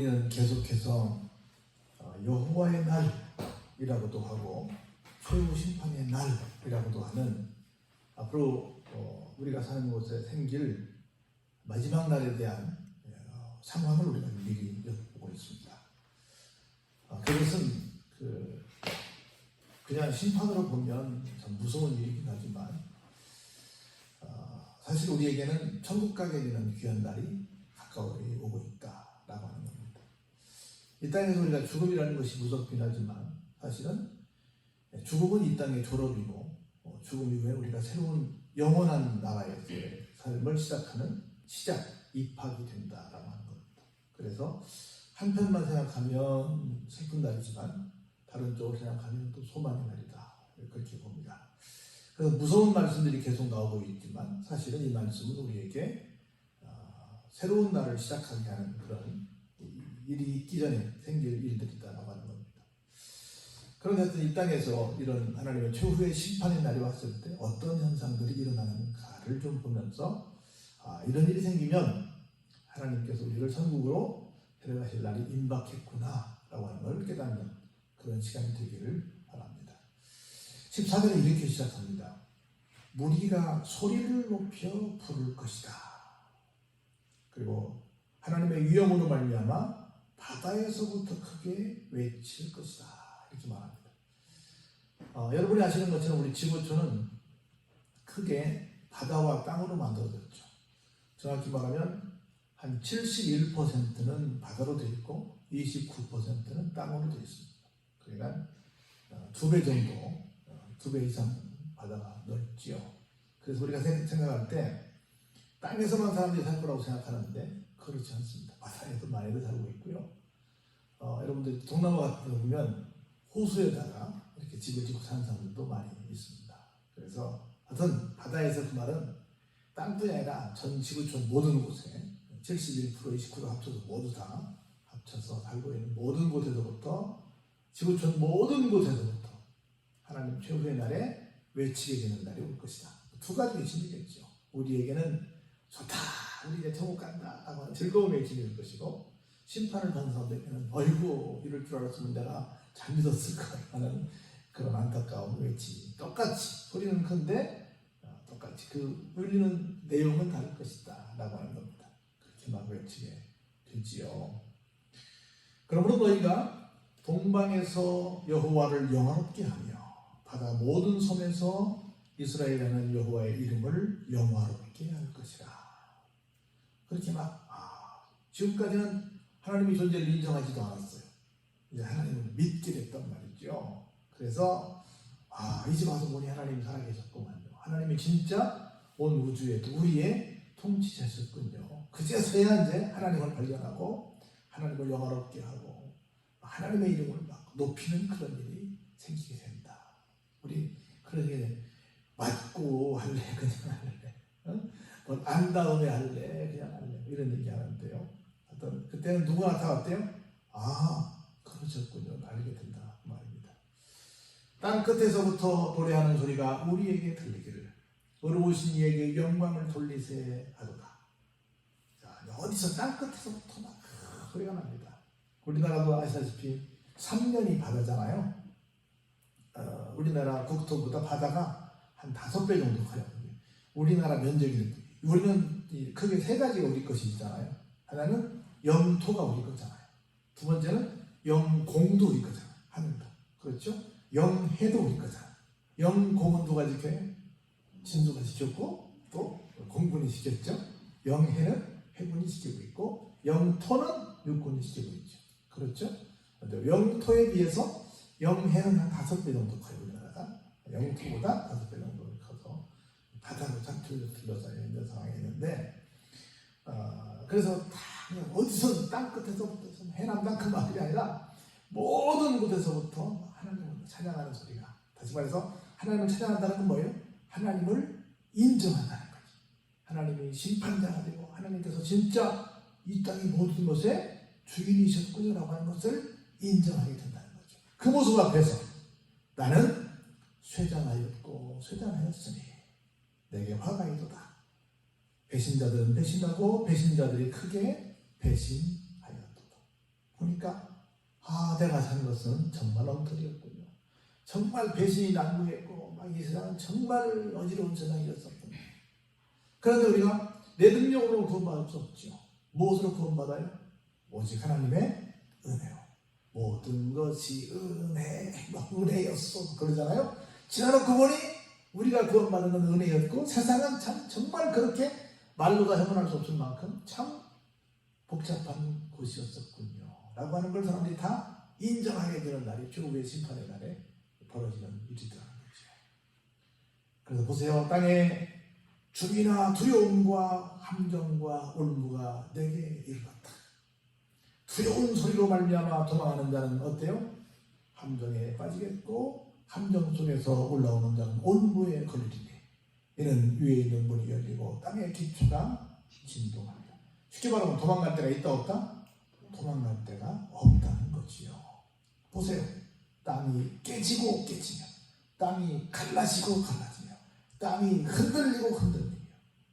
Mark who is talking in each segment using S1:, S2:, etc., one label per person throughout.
S1: 우리는 계속해서 여호와의 날이라고도 하고 최후 심판의 날이라고도 하는 앞으로 우리가 사는 곳에 생길 마지막 날에 대한 상황을 우리가 미리 엿보고 있습니다. 그것은 그냥 심판으로 보면 참 무서운 일이긴 하지만 사실 우리에게는 천국 가게 되는 귀한 날이 가까이 오고 있다라고 하는 겁니다. 이 땅에서 우리가 죽음이라는 것이 무섭긴 하지만 사실은 죽음은 이 땅의 졸업이고 죽음 이후에 우리가 새로운 영원한 나라의 삶을 시작하는 입학이 된다라고 하는 겁니다. 그래서 한편만 생각하면 슬픈 날이지만 다른 쪽으로 생각하면 또 소망의 날이다, 그렇게 봅니다. 그래서 무서운 말씀들이 계속 나오고 있지만 사실은 이 말씀은 우리에게 새로운 날을 시작하게 하는 그런 일이 있기 전에 생길 일들이다라고 하는 겁니다. 그런데 이 땅에서 이런 하나님의 최후의 심판의 날이 왔을 때 어떤 현상들이 일어나는가를 좀 보면서 이런 일이 생기면 하나님께서 우리를 천국으로 데려가실 날이 임박했구나 라고 하는 걸 깨닫는 그런 시간이 되기를 바랍니다. 14절에 이렇게 시작합니다. 무리가 소리를 높여 부를 것이다. 그리고 하나님의 위엄으로 말미암아 바다에서부터 크게 외칠 것이다, 이렇게 말합니다. 여러분이 아시는 것처럼 우리 지구촌은 크게 바다와 땅으로 만들어졌죠. 정확히 말하면 한 71%는 바다로 되어 있고 29%는 땅으로 되어 있습니다. 그러니까 2배 정도, 2배 이상 바다가 넓지요. 그래서 우리가 생각할 때 땅에서만 사람들이 살 거라고 생각하는데 그렇지 않습니다. 바다에도 많이들 살고 있고요. 여러분들 동남아 같은 데 보면 호수에다가 이렇게 집을 짓고 사는 사람들도 많이 있습니다. 그래서 하여튼 바다에서 그 말은 땅뿐이 아니라 전 지구촌 모든 곳에 71%, 29% 합쳐서 모두 다 합쳐서 살고 있는 모든 곳에서부터 지구촌 모든 곳에서부터 하나님 최후의 날에 외치게 되는 날이 올 것이다. 두 가지 외침이겠죠. 우리에게는 좋다, 우리 이제 천국 간다 라고 하는 즐거운 외침이 될 것이고, 심판을 받는 사람들에게는 어이구 이럴 줄 알았으면 내가 잘 믿었을 거야 하는 그런 안타까운 외침이 똑같이 소리는 큰데 똑같이 그 울리는 내용은 다를 것이다 라고 하는 겁니다. 그렇게 막 외치게 되지요. 그러므로 너희가 동방에서 여호와를 영화롭게 하며 바다 모든 섬에서 이스라엘이라는 여호와의 이름을 영화롭게 할 것이라. 그렇게 막 지금까지는 하나님의 존재를 인정하지도 않았어요. 이제 하나님을 믿게 됐단 말이죠. 그래서 이제 와서 보니 하나님이 살아계셨구만요. 하나님이 진짜 온 우주에도 우리의 통치자셨군요. 그제서야 이제 하나님을 발견하고 하나님을 영화롭게 하고 하나님의 이름을 막 높이는 그런 일이 생기게 된다. 우리 그러게 맞고 할래, 그냥 할래, 안 다음에 할래, 그냥 할래, 이런 얘기 하는데요. 어떤 그때는 누가 나타났대요? 그러셨군요. 알게 된다 그 말입니다. 땅 끝에서부터 노래하는 소리가 우리에게 들리기를 어려우신 이에게 영광을 돌리세 하도다. 자, 어디서 땅 끝에서부터 막 소리가 납니다. 우리나라도 아시다시피 3년이 바다잖아요. 우리나라 국토보다 바다가 한 5배 정도 커요. 우리나라 면적이, 우리는 크게 3가지가 우리 것이 있잖아요. 하나는 영토가 우리 거잖아요. 두 번째는 영공도 우리 거잖아요. 하늘도. 그렇죠? 영해도 우리 거잖아요. 영공은 누가 지켜요? 진수가 지켰고 또 공군이 지켰죠. 영해는 해군이 지키고 있고 영토는 육군이 지키고 있죠. 그렇죠? 영토에 비해서 영해는 한 5배 정도 커요. 우리나라가 영토보다 5배 정도 커서 바다로 짝퉁을 둘러싸여 있는 상황이 있는데, 그래서 다 그냥 어디서 땅 끝에서부터 해남당 그 마을이 아니라 모든 곳에서부터 하나님을 찬양하는 소리가, 다시 말해서 하나님을 찬양한다는 건 뭐예요? 하나님을 인정한다는 거지. 하나님이 심판자가 되고 하나님께서 진짜 이 땅의 모든 것에 주인이셨군요 라고 하는 것을 인정하게 된다는 거죠. 그 모습 앞에서 나는 쇠잔하였고 쇠잔하였으니 내게 화가 있도다. 배신자들은 배신하고 배신자들이 크게 배신하였도다. 보니까 내가 산 것은 정말 엉터리였군요. 정말 배신이 난무했고 막 이 세상은 정말 어지러운 세상이었었군요. 그런데 우리가 내 능력으로 구원받을 수 없죠. 무엇으로 구원받아요? 오직 하나님의 은혜요. 모든 것이 은혜였어 그러잖아요. 지나놓고 보니 우리가 구원받은 건 은혜였고 세상은 참 정말 그렇게 말로 다 형언할 수 없을 만큼 참 복잡한 곳이었었군요 라고 하는 걸 사람들이 다 인정하게 되는 날이 최후의 심판의 날에 벌어지는 일이더라는 거죠. 그래서 보세요. 땅에 죽이나 두려움과 함정과 올무가 내게 이르렀다. 두려운 소리로 말미암아 도망하는 자는 어때요? 함정에 빠지겠고 함정 속에서 올라오는 자는 올무에 걸리리니 이는 위에 있는 문이 열리고 땅의 기초가 진동합니다. 쉽게 말하면 도망갈 데가 있다 없다? 도망갈 데가 없다는 거지요. 보세요. 땅이 깨지고 깨지며 땅이 갈라지고 갈라지며 땅이 흔들리고 흔들리며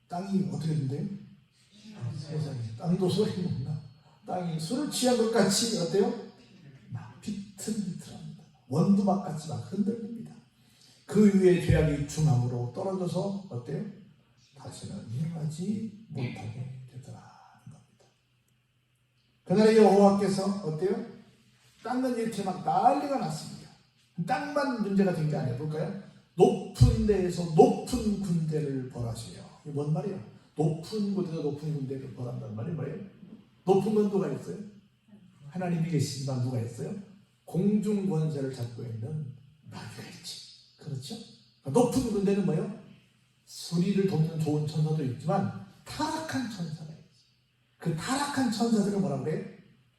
S1: 땅이 어떻게 된대요? 세상에 땅도 소리 못나 땅이 술을 취한 것 같이 어때요? 막 비틀비틀합니다. 원두막같이 막 흔들립니다. 그 위에 죄악이 중함으로 떨어져서 어때요? 다시는 일어나지 못하게 되더라는 겁니다. 그날에 여호와께서 어때요? 땅은 이렇게 막 난리가 났습니다. 땅만 문제가 된 게 아니에요. 볼까요? 높은 데에서 높은 군대를 벌하시며 이게 뭔 말이에요? 높은 곳에서 높은 군대를 벌한다는 말이 뭐예요? 높은 건 누가 있어요? 하나님이 계시지만 누가 있어요? 공중 권세를 잡고 있는 마귀가 있지. 그렇죠? 높은 군대는 뭐예요? 수리를 돕는 좋은 천사도 있지만 타락한 천사가 있어요. 그 타락한 천사들을 뭐라 그래요?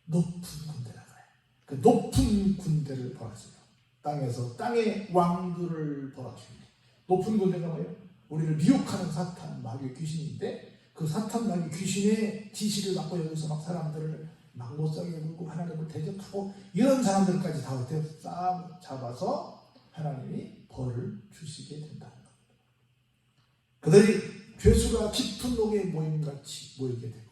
S1: 높은 군대라 그래요. 그 높은 군대를 벌하시며 땅에서 땅의 왕들을 벌하십니다. 높은 군대가 뭐예요? 우리를 미혹하는 사탄 마귀 귀신인데 그 사탄 마귀 귀신의 지시를 받고 여기서 막 사람들을 막 못살게 굴고 하나님을 대적하고 이런 사람들까지 다 어떻게 싹 잡아서 하나님이 벌을 주시게 된다는 겁니다. 그들이 죄수가 깊은 녹에 모임같이 모이게 되고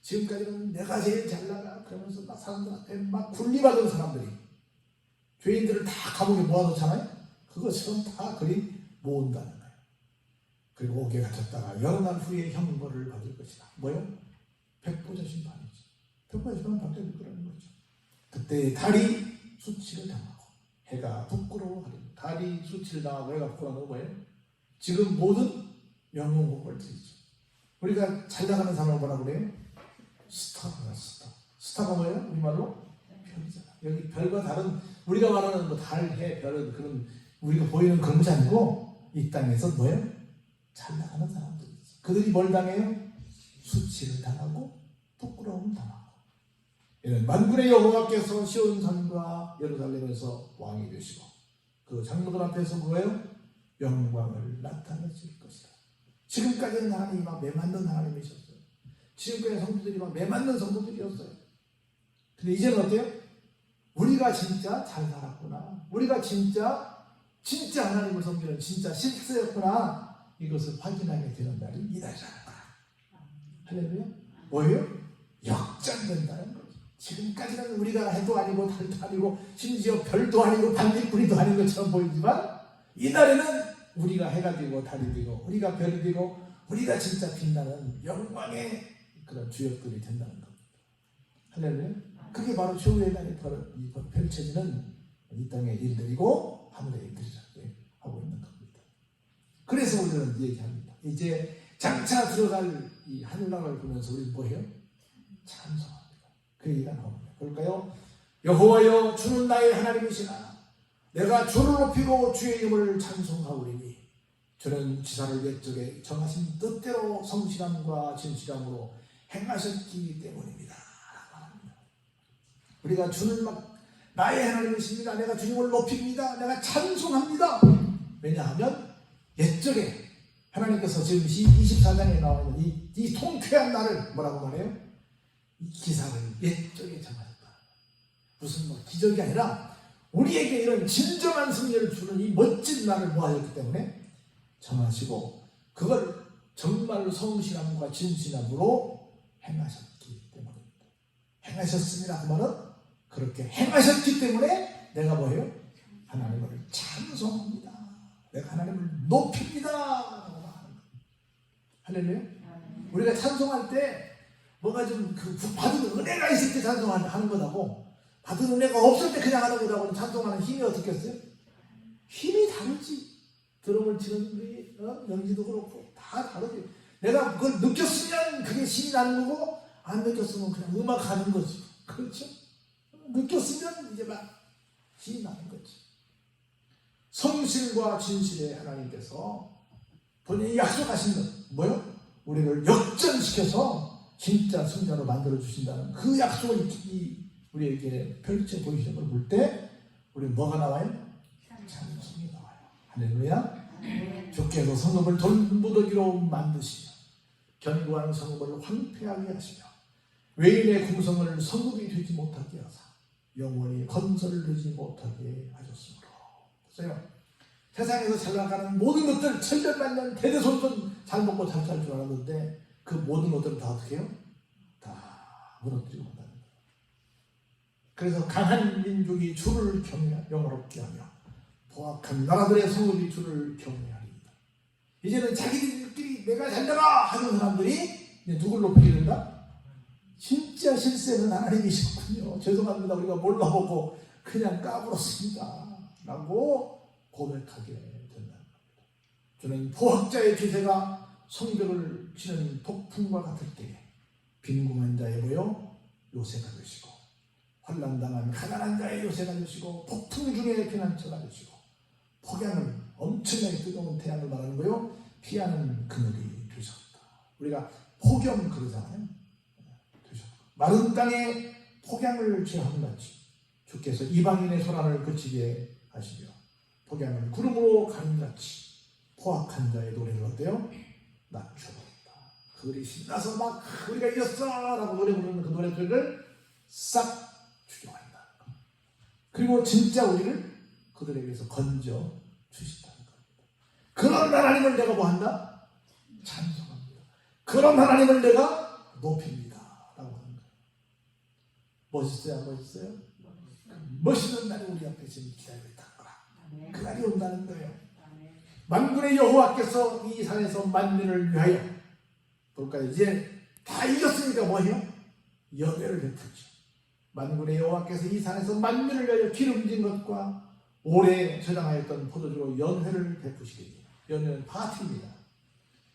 S1: 지금까지는 내가 제일 잘나가 그러면서 막 사람들한테 막 굴리받은 사람들이 죄인들을 다 감옥에 모아놓잖아요. 그것처럼 다 그리 모은다는 거예요. 그리고 옥에 갇혔다가 여러 날 후에 형벌을 받을 것이다. 뭐요? 백보자 심판이지. 백보자 심판 받게 될 거라는 거죠. 그때 달이 수치를 당하고 해가 부끄러워하리니 달이 수치를 당하고 해가 부끄러워하는 건 뭐예요? 지금 모든 영웅공을 드리죠. 우리가 잘 나가는 사람을 뭐라 그래요? 스타가 스타. 스타가 뭐예요? 우리말로 별이잖아. 여기 별과 다른 우리가 말하는 뭐 달, 해, 별은 그런 우리가 보이는 그런 것이 아니고 이 땅에서 뭐예요? 잘 나가는 사람들이지. 그들이 뭘 당해요? 수치를 당하고 부끄러움을 당하고 이는 만군의 여호와께서 시온산과 예루살렘에서 왕이 되시고 그 장로들 앞에서 뭐예요? 영광을 나타내실 것이다. 지금까지는 하나님이 막 매맞는 하나님이셨어요. 지금까지 성도들이 막 매맞는 성도들이었어요. 근데 이제는 어때요? 우리가 진짜 잘 살았구나. 우리가 진짜 하나님을 섬기는 진짜 실세였구나. 이것을 확인하게 되는 날이 이날이라는 거야. 할렐루야. 뭐예요? 역전된다는 거죠. 지금까지는 우리가 해도 아니고 달도 아니고 심지어 별도 아니고 반딧불이도 아닌 것처럼 보이지만 이날에는 우리가 해가 되고 달이 되고 우리가 별이 되고 우리가 진짜 빛나는 영광의 그런 주역들이 된다는 겁니다. 할렐루야. 그게 바로 최후의 날이 펼쳐지는 이 땅의 일들이고 하늘의 일들이라고 하고 있는 겁니다. 그래서 우리는 얘기합니다. 이제 장차 들어갈 이 하늘나라를 보면서 우리는 뭐해요? 찬송합니다. 그 얘기가 나옵니다. 볼까요? 여호와여 주는 나의 하나님이시나 내가 주를 높이고 주의 이름을 찬송하오리니 주는 지사를 옛적에 정하신 뜻대로 성실함과 진실함으로 행하셨기 때문입니다. 우리가 주는 막 나의 하나님이십니다. 내가 주님을 높입니다. 내가 찬송합니다. 왜냐하면 옛적에 하나님께서 지금 24장에 나와 있는 이 통쾌한 날을 뭐라고 말해요? 이 기사를 옛적에 정하셨다. 무슨 뭐 기적이 아니라 우리에게 이런 진정한 승리를 주는 이 멋진 날을 모아졌기 때문에 정하시고 그걸 정말로 성실함과 진실함으로 행하셨기 때문입니다. 행하셨습니다. 그 말은 그렇게 행하셨기 때문에 내가 뭐예요? 하나님을 찬송합니다. 내가 하나님을 높입니다. 할렐루야. 우리가 찬송할 때 뭔가 좀 받은 은혜가 있을 때 찬송하는 거라고, 받은 은혜가 없을 때 그냥 하는 거라고. 찬송하는 힘이 어떻겠어요? 힘이 다르지. 드럼을 치는 우리 연지도 그렇고 다 다르지. 내가 그걸 느꼈으면 그게 신이 나는 거고, 안 느꼈으면 그냥 음악 하는 거지. 그렇죠? 느꼈으면 이제 막 신이 나는 거지. 성실과 진실의 하나님께서 본인이 약속하신 것 뭐요? 우리를 역전시켜서 진짜 승자로 만들어 주신다는 그 약속을 우리에게 펼쳐 보이시는 걸 볼 때 우리는 뭐가 나와요? 찬송이 나와요. 할렐루야. 주께서 성읍을 돌무더기로 만드시며 견고한 성읍을 황폐하게 하시며 외인의 궁성을 성읍이 되지 못하게 하사 영원히 건설을 되지 못하게 하셨으므로. 보세요. 세상에서 잘 나가는 모든 것들 천년만년 대대손손 잘 먹고 잘 살 줄 알았는데 그 모든 것들은 다 어떻게 해요? 다 무너뜨리고 만다는 거예요. 그래서 강한 민족이 주를 영화롭게 하며 포악한 나라들의 성읍이 주를 경외하리이다. 이제는 자기들끼리 내가 잘 나가 하는 사람들이 이제 누굴 높이게 된다? 진짜 실세는 하나님이시군요. 죄송합니다. 우리가 몰라보고 그냥 까불었습니다. 라고 고백하게 된다는 겁니다. 주는 포악자의 기세가 성벽을 치는 폭풍과 같을 때에 빈궁한 자의 보여 요새가 되시고 환난당한 가난한 자의 요새가 되시고 폭풍 중에 피난처가 되시고 폭양을 엄청나게 뜨거운 태양을 말하는 거요 피하는 그늘이 되셨다. 우리가 폭염 그러잖아요. 되셨다. 마른 땅에 폭양을 취함같이 주께서 이방인의 소란을 그치게 하시며 폭양을 구름으로 가는같이 포악한 자의 노래를 어때요? 낮춰버린다. 그들이 신나서 막 우리가 이겼어 라고 노래 부르는 그 노래들을 싹 죽여버린다. 그리고 진짜 우리를 그들에게서 건져 주신다는 겁니다. 그런 하나님을 내가 뭐한다? 찬송합니다. 그런 하나님을 내가 높입니다 라고 하는 거예요. 멋있어요? 안 멋있어요? 멋있는 날이 우리 앞에 지금 기다리고 있다. 그 날이 온다는 거예요. 만군의 여호와께서 이 산에서 만민을 위하여 볼까요? 이제 다 이겼으니까 뭐해요? 연회를 베푸죠. 만군의 여호와께서 이 산에서 만민을 위하여 기름진 것과 오래 저장하였던 포도주로 연회를 베푸시리니, 연회는 파티입니다.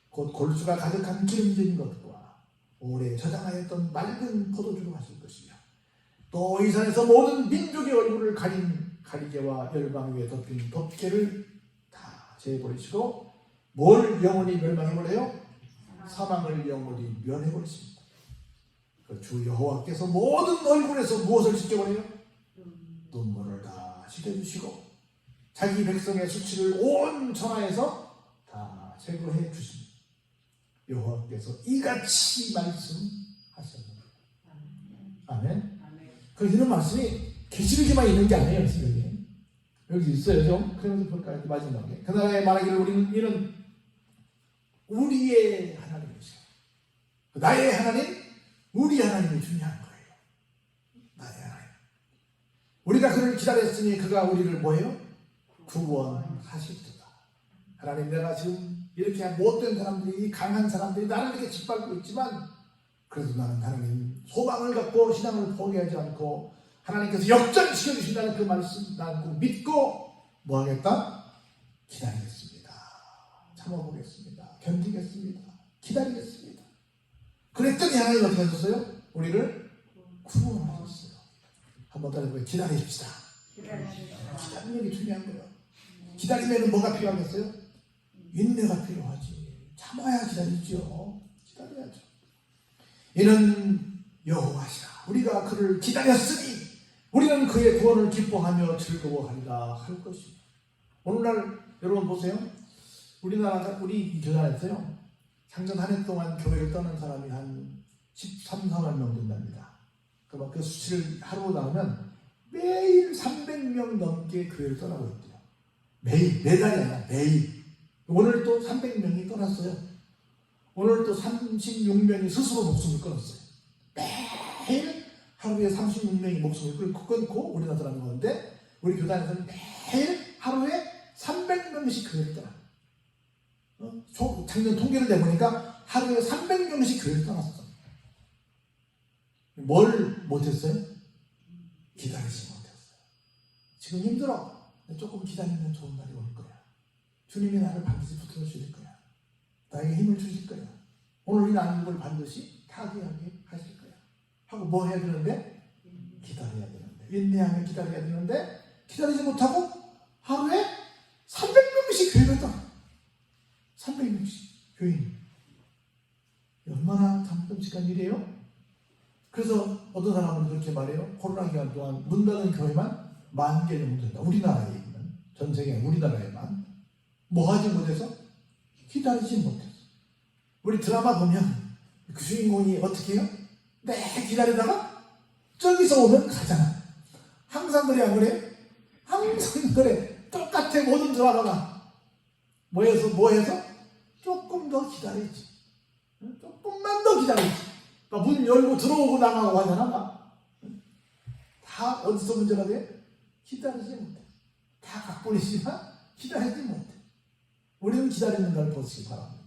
S1: 곧 골수가 가득한 기름진 것과 오래 저장하였던 맑은 포도주로 하실 것이며 또 이 산에서 모든 민족의 얼굴을 가린 가리개와 열방 위에 덮인 덮개를 다 제해버리시고 뭘 영원히 멸망해버려요? 사망을 영원히 멸해버리십니다. 그 주 여호와께서 모든 얼굴에서 무엇을 씻겨버려요? 눈물을 다 씻겨주시고 자기 백성의 수치를 온 천하에서 다 제거해 주십니다. 여호와께서 이같이 말씀하셨습니다. 아멘. 그 이런 말씀이 계시록에만 있는 게 아니에요. 여기 있어요. 좀 그러면서 볼까요? 마지막에 그 나라에 말하기를 우리는 이는 우리의 하나님이시오. 나의 하나님, 우리 하나님이 중요한 거예요. 나의 하나님. 우리가 그를 기다렸으니 그가 우리를 뭐예요? 구원하실지다. 하나님, 내가 지금 이렇게 못된 사람들이, 강한 사람들이 나를 이렇게 짓밟고 있지만 그래도 나는 하나님 소망을 갖고 신앙을 포기하지 않고 하나님께서 역전시켜 주신다는 그 말씀 나는 믿고 뭐 하겠다? 기다리겠습니다. 참아보겠습니다. 견디겠습니다. 기다리겠습니다. 그랬더니 하나님 어떻게 하셨어요? 우리를 구원하셨어요. 한번 따라해보세요. 기다리십시다. 기다리는 게 중요한 거예요. 기다리면 뭐가 필요하겠어요? 인내가 필요하지. 참아야 기다리죠. 기다려야죠. 이는 여호와시라. 우리가 그를 기다렸으니 우리는 그의 구원을 기뻐하며 즐거워하리라 할 것입니다. 오늘날 여러분 보세요. 우리나라가 우리 교회 안에서요. 작년 한 해 동안 교회를 떠난 사람이 한 13, 4만 명 된답니다. 그러면 그 수치를 하루로 나오면 매일 300명 넘게 교회를 떠나고 있대요. 매일, 매달이 아니라 매일. 오늘 또 300명이 떠났어요. 오늘 또 36명이 스스로 목숨을 끊었어요. 매일 하루에 36명이 목숨을 끊고 우리나라 들어가는 건데 우리 교단에서는 매일 하루에 300명씩 교회를 떠나. 작년 통계를 내보니까 하루에 300명씩 교회를 떠났어. 뭘 못했어요? 기다리지 못했어요. 지금 힘들어. 조금 기다리면 좋은 날이 올 거야. 주님이 나를 반드시 붙들어 주실 거야. 나에게 힘을 주실 거야. 오늘 이 난국을 반드시 타개하게 하실 거야. 하고 뭐 해야 되는데? 기다려야 되는데. 인내하며 기다려야 되는데 기다리지 못하고 하루에 300명씩 교회를 떠나. 300명씩 교인. 얼마나 참 끔찍한 일이에요? 그래서 어떤 사람은 그렇게 말해요. 코로나 기간 동안 문 닫은 교회만 10,000개 정도 된다. 우리나라에 있는, 전 세계 우리나라에만. 뭐 하지 못해서? 기다리지 못해서. 우리 드라마 보면 그 주인공이 어떻게 해요? 네, 기다리다가 저기서 오면 가잖아. 항상 그래, 안 그래? 항상 그래. 똑같아, 모든 드라마가. 뭐 해서? 조금 더 기다리지. 조금만 더 기다리지. 문 열고 들어오고 나가고 하잖아. 다 어디서 문제가 돼? 기다리지 못해. 다 각본이지만 기다리지 못해. 우리는 기다리는 걸 보시기 바랍니다.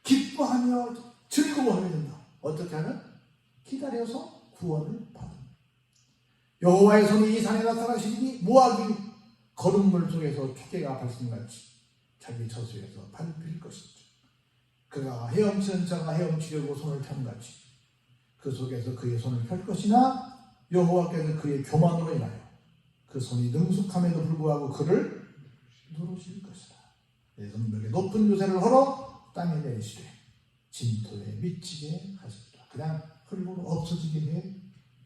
S1: 기뻐하며 즐거워하면 된다. 어떻게 하면? 기다려서 구원을 받는다. 여호와의 손이 이 산에 나타나시니 모압이 거름물 속에서 초계가 발성같이 자기 저수에서 밟힐 것이죠. 그가 헤엄치는 자가 헤엄치려고 손을 편같이 그 속에서 그의 손을 펼 것이나 여호와께서 그의 교만으로 인하여 그 손이 능숙함에도 불구하고 그를 누르실 것이다. 성벽에 높은 요새를 헐어 땅에 내리시되 진토에 미치게 하시리라. 그냥 흙으로 없어지게 해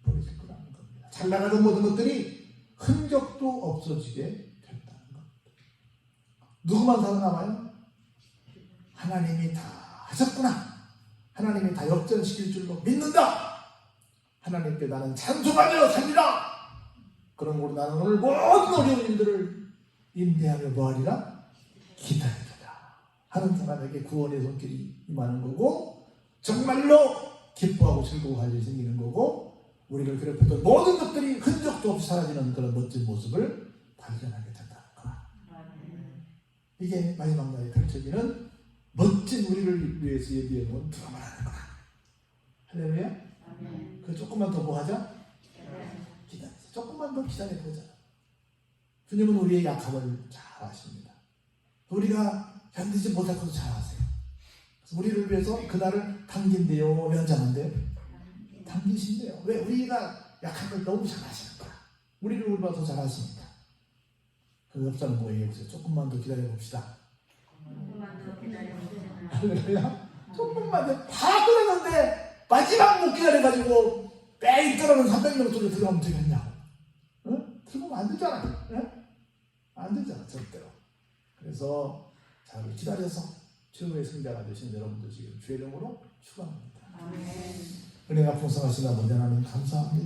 S1: 버리실 거라는 겁니다. 잘 나가던 모든 것들이 흔적도 없어지게 된다는 겁니다. 누구만 살아남아요? 하나님이 다 하셨구나. 하나님이 다 역전시킬 줄로 믿는다. 하나님께 나는 찬송하며 살리라. 그러므로 나는 오늘 모든 어려운 일들을 인내하며 뭐하리라? 기다리리라 하는 사람에게 구원의 손길이 임하는 거고 정말로 기뻐하고 즐거워할 일이 생기는 거고 우리를 괴롭혔던 모든 것들이 흔적도 없이 사라지는 그런 멋진 모습을 발견하게 된다는 거야. 이게 마지막 날에 펼쳐지는 멋진 우리를 위해서 예비해 놓은 드라마라는 거야. 할렐루야? 그 조금만 더 뭐 하자? 기다려. 조금만 더 기다려보자. 주님은 우리의 약함을 잘 아십니다. 우리가 견디지 못할 것도 잘 아세요. 우리를 위해서 그날을 당긴대요, 연장한대요? 당기신대요. 왜? 우리가 약한 걸 너무 잘 아시는 거야. 우리를 우리보다 더 잘 아십니다. 그 옆 사람 뭐 얘기해보세요. 조금만 더 기다려봅시다. 할렐루야? 조금만 더. 다 끊었는데 마지막 못 기다려가지고 매일 떨어는 300명 속에 들어가면 되겠냐고. 응? 들어가면 안 되잖아. 응? 안 되잖아, 절대로. 그래서 잘 기다려서 최후의 승자가 되신 여러분들 지금 주의 이름으로 축원합니다. 은혜가 풍성하신 아버지 하나님 감사합니다.